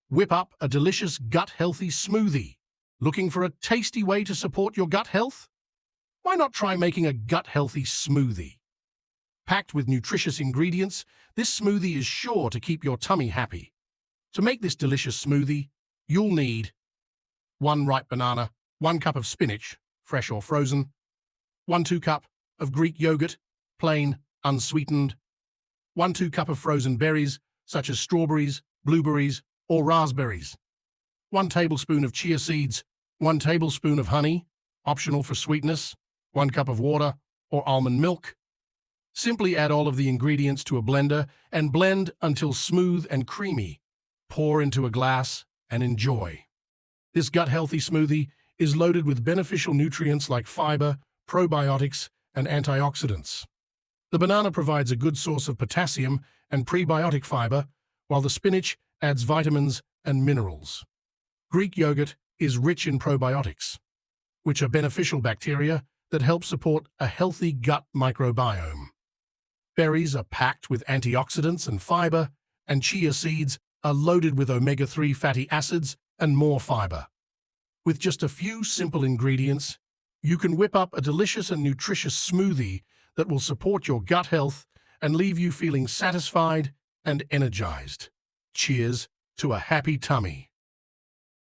Whip up a delicious gut-healthy smoothie. Looking for a tasty way to support your gut health? Why not try making a gut-healthy smoothie? Packed with nutritious ingredients, this smoothie is sure to keep your tummy happy. To make this delicious smoothie, you'll need 1 ripe banana, 1 cup of spinach, fresh or frozen, 1/2 cup of Greek yogurt, plain, unsweetened, 1/2 cup of frozen berries, such as strawberries, blueberries, or raspberries, 1 tablespoon of chia seeds, 1 tablespoon of honey, optional for sweetness, 1 cup of water or almond milk. Simply add all of the ingredients to a blender and blend until smooth and creamy. Pour into a glass and enjoy. This gut-healthy smoothie is loaded with beneficial nutrients like fiber, probiotics, and antioxidants. The banana provides a good source of potassium and prebiotic fiber, while the spinach adds vitamins and minerals. Greek yogurt is rich in probiotics, which are beneficial bacteria that help support a healthy gut microbiome. Berries are packed with antioxidants and fiber, and chia seeds are loaded with omega-3 fatty acids and more fiber. With just a few simple ingredients, you can whip up a delicious and nutritious smoothie that will support your gut health and leave you feeling satisfied and energized. Cheers to a happy tummy.